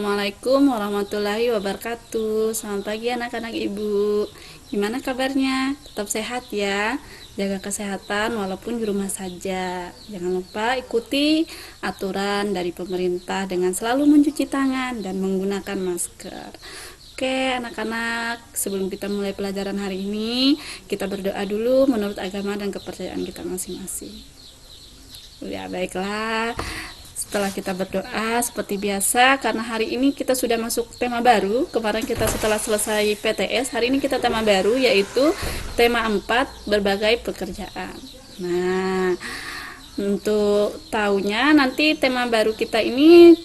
Assalamualaikum warahmatullahi wabarakatuh. Selamat pagi anak-anak ibu. Gimana kabarnya? Tetap sehat ya. Jaga kesehatan walaupun di rumah saja. Jangan lupa ikuti aturan dari pemerintah dengan selalu mencuci tangan dan menggunakan masker. Oke anak-anak, sebelum kita mulai pelajaran hari ini, kita berdoa dulu menurut agama dan kepercayaan kita masing-masing. Ya baiklah. Setelah kita berdoa seperti biasa, karena hari ini kita sudah masuk tema baru. Kemarin kita setelah selesai PTS, hari ini kita tema baru, yaitu tema 4, berbagai pekerjaan. Nah, untuk tahunya nanti tema baru kita ini,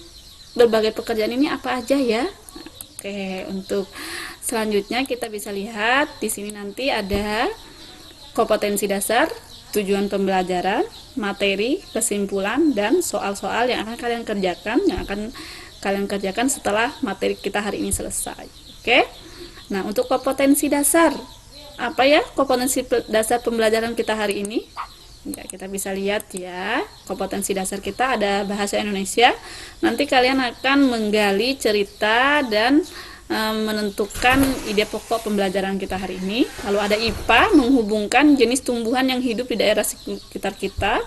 berbagai pekerjaan ini apa aja ya? Oke, untuk selanjutnya kita bisa lihat di sini nanti ada kompetensi dasar, tujuan pembelajaran, materi, kesimpulan, dan soal-soal yang akan kalian kerjakan setelah materi kita hari ini selesai. Oke. Nah, untuk kompetensi dasar, apa ya kompetensi dasar pembelajaran kita hari ini? Ya, kita bisa lihat ya, kompetensi dasar kita ada bahasa Indonesia. Nanti kalian akan menggali cerita dan menentukan ide pokok pembelajaran kita hari ini. Lalu ada IPA, menghubungkan jenis tumbuhan yang hidup di daerah sekitar kita.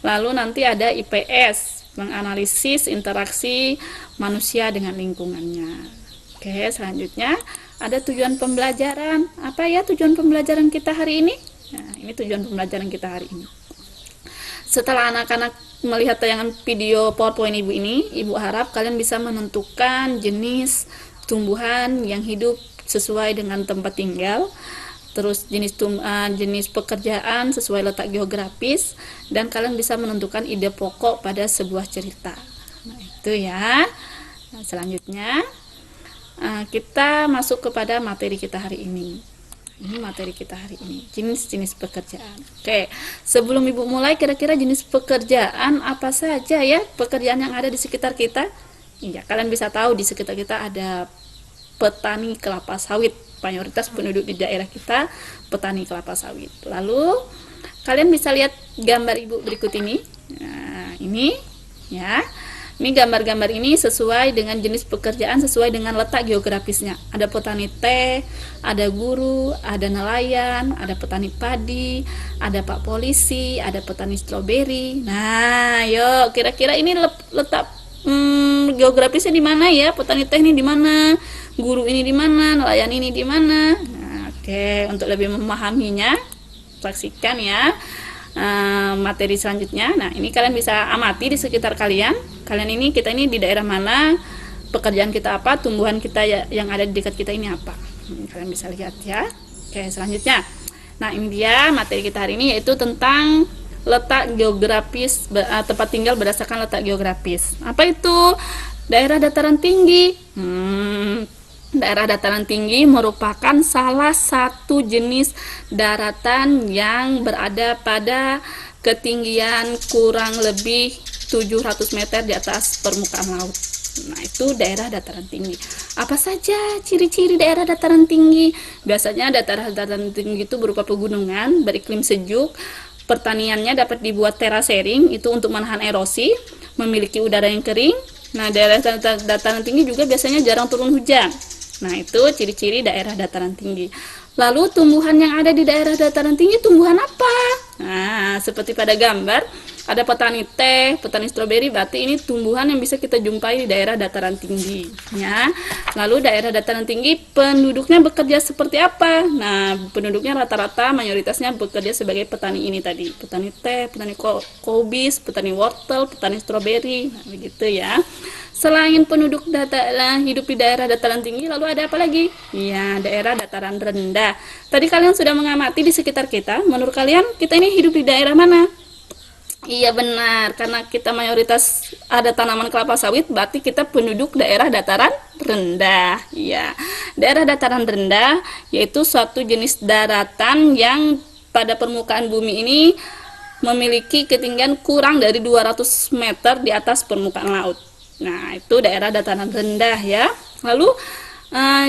Lalu nanti ada IPS, menganalisis interaksi manusia dengan lingkungannya. Oke, selanjutnya ada tujuan pembelajaran. Apa ya tujuan pembelajaran kita hari ini? Nah, ini tujuan pembelajaran kita hari ini. Setelah anak-anak melihat tayangan video PowerPoint ibu ini, ibu harap kalian bisa menentukan jenis tumbuhan yang hidup sesuai dengan tempat tinggal, terus jenis pekerjaan sesuai letak geografis, dan kalian bisa menentukan ide pokok pada sebuah cerita. Nah, itu ya. Nah, selanjutnya kita masuk kepada materi kita hari ini. Ini materi kita hari ini, jenis-jenis pekerjaan. Oke, sebelum ibu mulai, kira-kira jenis pekerjaan apa saja ya pekerjaan yang ada di sekitar kita? Ya, kalian bisa tahu di sekitar kita ada petani kelapa sawit. Mayoritas penduduk di daerah kita petani kelapa sawit. Lalu kalian bisa lihat gambar ibu berikut ini. Nah, ini ya. Ini gambar-gambar ini sesuai dengan jenis pekerjaan, sesuai dengan letak geografisnya. Ada petani teh, ada guru, ada nelayan, ada petani padi, ada pak polisi, ada petani stroberi. Nah, yuk kira-kira ini letak geografisnya di mana ya? Petani teh ini di mana? Guru ini di mana? Nelayan ini di mana? Nah, oke, untuk lebih memahaminya, saksikan ya materi selanjutnya. Nah, ini kalian bisa amati di sekitar kalian. Kita ini di daerah mana? Pekerjaan kita apa? Tumbuhan kita yang ada di dekat kita ini apa? Kalian bisa lihat ya. Oke, selanjutnya. Nah, ini dia materi kita hari ini, yaitu tentang letak geografis, tempat tinggal berdasarkan letak geografis. Apa itu? Daerah dataran tinggi. Daerah dataran tinggi merupakan salah satu jenis daratan yang berada pada ketinggian kurang lebih 700 meter di atas permukaan laut. Nah, itu daerah dataran tinggi. Apa saja ciri-ciri daerah dataran tinggi? Biasanya dataran tinggi itu berupa pegunungan, beriklim sejuk, pertaniannya dapat dibuat terasering, itu untuk menahan erosi, memiliki udara yang kering. Nah, daerah dataran tinggi juga biasanya jarang turun hujan. Nah, itu ciri-ciri daerah dataran tinggi. Lalu tumbuhan yang ada di daerah dataran tinggi tumbuhan apa? Nah, seperti pada gambar, ada petani teh, petani stroberi, berarti ini tumbuhan yang bisa kita jumpai di daerah dataran tinggi. Ya. Lalu daerah dataran tinggi penduduknya bekerja seperti apa? Nah, penduduknya rata-rata mayoritasnya bekerja sebagai petani ini tadi. Petani teh, petani kobis, petani wortel, petani stroberi, nah, begitu ya. Selain penduduk hidup di daerah dataran tinggi, lalu ada apa lagi? Ya, daerah dataran rendah. Tadi kalian sudah mengamati di sekitar kita. Menurut kalian, kita ini hidup di daerah mana? Iya benar, karena kita mayoritas ada tanaman kelapa sawit, berarti kita penduduk daerah dataran rendah. Iya, daerah dataran rendah yaitu suatu jenis daratan yang pada permukaan bumi ini memiliki ketinggian kurang dari 200 meter di atas permukaan laut. Nah, itu daerah dataran rendah ya. Lalu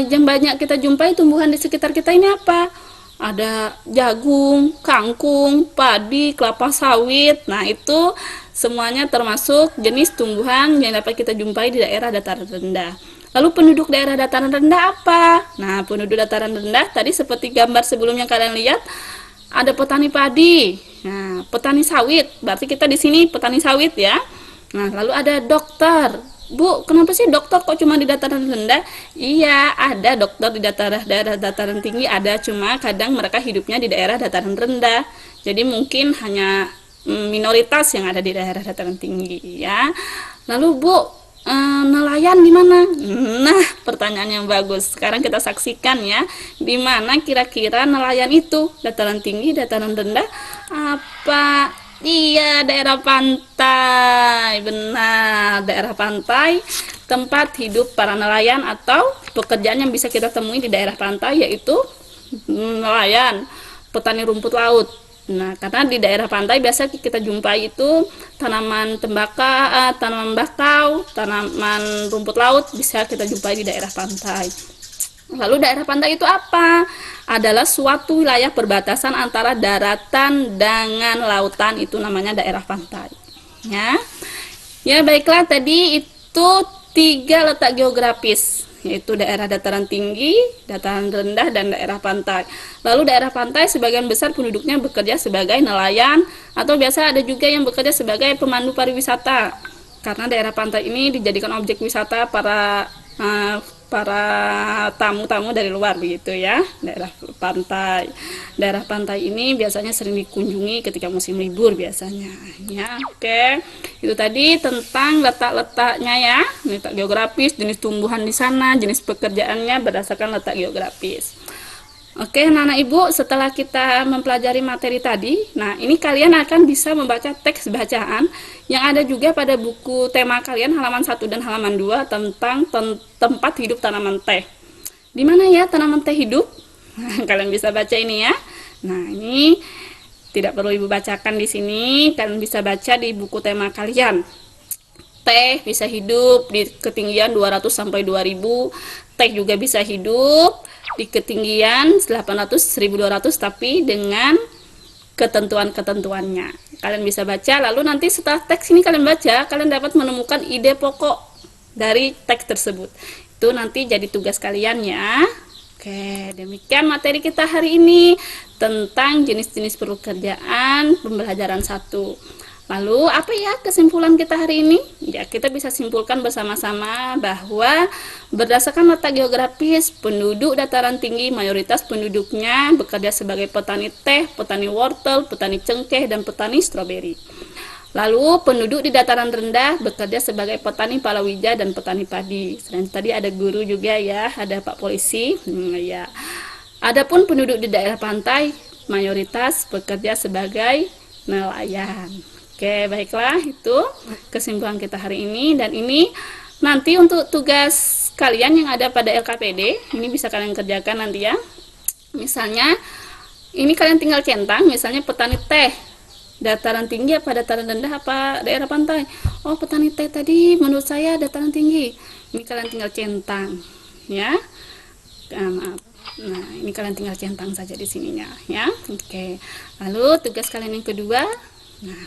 yang banyak kita jumpai tumbuhan di sekitar kita ini apa? ada jagung, kangkung, padi, kelapa sawit. Nah, itu semuanya termasuk jenis tumbuhan yang dapat kita jumpai di daerah dataran rendah. Lalu penduduk daerah dataran rendah apa? Nah, penduduk dataran rendah tadi seperti gambar sebelumnya kalian lihat, ada petani padi. Nah, petani sawit. Berarti kita di sini petani sawit ya. Nah, lalu ada dokter. Bu, kenapa sih dokter kok cuma di dataran rendah? Iya, ada dokter di daerah dataran tinggi ada, cuma kadang mereka hidupnya di daerah dataran rendah. Jadi mungkin hanya minoritas yang ada di daerah dataran tinggi ya. Lalu Bu, nelayan di mana? Nah, pertanyaan yang bagus. Sekarang kita saksikan ya, di mana kira-kira nelayan itu? Dataran tinggi, dataran rendah, apa? Iya, daerah pantai. Benar, daerah pantai tempat hidup para nelayan atau pekerjaan yang bisa kita temui di daerah pantai yaitu nelayan, petani rumput laut. Nah, karena di daerah pantai biasa kita jumpai itu tanaman tembakau, tanaman bakau, tanaman rumput laut bisa kita jumpai di daerah pantai. Lalu daerah pantai itu apa? Adalah suatu wilayah perbatasan antara daratan dengan lautan, itu namanya daerah pantai. Ya, ya baiklah, tadi itu 3 letak geografis, yaitu daerah dataran tinggi, dataran rendah, dan daerah pantai. Lalu daerah pantai sebagian besar penduduknya bekerja sebagai nelayan, atau biasa ada juga yang bekerja sebagai pemandu pariwisata. Karena daerah pantai ini dijadikan objek wisata para tamu-tamu dari luar begitu ya. Daerah pantai ini biasanya sering dikunjungi ketika musim libur biasanya ya. Oke, itu tadi tentang letak-letaknya ya, letak geografis, jenis tumbuhan di sana, jenis pekerjaannya berdasarkan letak geografis. Oke, anak-anak ibu, setelah kita mempelajari materi tadi, nah ini kalian akan bisa membaca teks bacaan yang ada juga pada buku tema kalian halaman 1 dan halaman 2 tentang tempat hidup tanaman teh. Di mana ya tanaman teh hidup? Kalian bisa baca ini ya. Nah, ini tidak perlu ibu bacakan di sini, kalian bisa baca di buku tema kalian. Teh bisa hidup di ketinggian 200 sampai 2000. Teh juga bisa hidup di ketinggian 800 1200 tapi dengan ketentuan-ketentuannya. Kalian bisa baca, lalu nanti setelah teks ini kalian baca, kalian dapat menemukan ide pokok dari teks tersebut. Itu nanti jadi tugas kalian ya. Oke, demikian materi kita hari ini tentang jenis-jenis pekerjaan pembelajaran 1. Lalu apa ya kesimpulan kita hari ini? Ya, kita bisa simpulkan bersama-sama bahwa berdasarkan letak geografis, penduduk dataran tinggi mayoritas penduduknya bekerja sebagai petani teh, petani wortel, petani cengkeh, dan petani stroberi. Lalu penduduk di dataran rendah bekerja sebagai petani palawija dan petani padi. Selain tadi ada guru juga ya, ada Pak Polisi. Ya. Adapun penduduk di daerah pantai mayoritas bekerja sebagai nelayan. Oke, baiklah, itu kesimpulan kita hari ini. Dan ini nanti untuk tugas kalian yang ada pada LKPD, ini bisa kalian kerjakan nanti ya. Misalnya, ini kalian tinggal centang, misalnya petani teh, dataran tinggi apa dataran rendah apa daerah pantai. Oh, petani teh tadi menurut saya dataran tinggi. Ini kalian tinggal centang, ya. Maaf. Nah, ini kalian tinggal centang saja di sininya, ya. Oke. Lalu tugas kalian yang kedua, nah,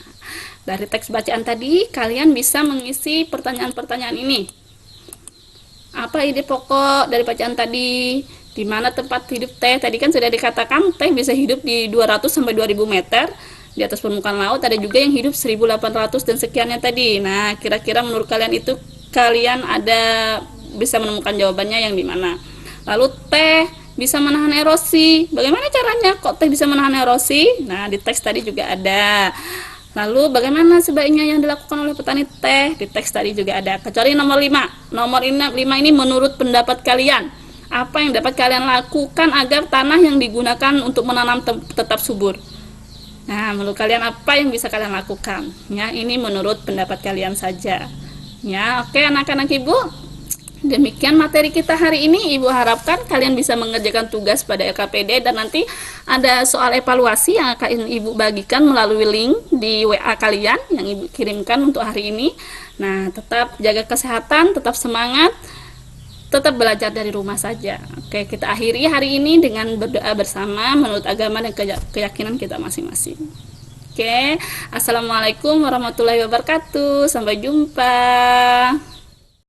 dari teks bacaan tadi kalian bisa mengisi pertanyaan-pertanyaan ini. Apa ide pokok dari bacaan tadi? Di mana tempat hidup teh? Tadi kan sudah dikatakan teh bisa hidup di 200 sampai 2000 meter di atas permukaan laut. Ada juga yang hidup 1800 dan sekiannya tadi. Nah, kira-kira menurut kalian itu kalian ada bisa menemukan jawabannya yang di mana? Lalu teh bisa menahan erosi. Bagaimana caranya kok teh bisa menahan erosi? Nah, di teks tadi juga ada. Lalu bagaimana sebaiknya yang dilakukan oleh petani teh? Di teks tadi juga ada. Kecuali nomor 5. Nomor 5 ini menurut pendapat kalian. Apa yang dapat kalian lakukan agar tanah yang digunakan untuk menanam tetap subur? Nah, menurut kalian apa yang bisa kalian lakukan? Ya, ini menurut pendapat kalian saja. Ya, oke anak-anak ibu. Demikian materi kita hari ini. Ibu harapkan kalian bisa mengerjakan tugas pada LKPD dan nanti ada soal evaluasi yang akan ibu bagikan melalui link di WA kalian yang ibu kirimkan untuk hari ini. Nah, tetap jaga kesehatan, tetap semangat. tetap belajar dari rumah saja. Oke, kita akhiri hari ini dengan berdoa bersama menurut agama dan keyakinan kita masing-masing. Oke, assalamualaikum warahmatullahi wabarakatuh. Sampai jumpa.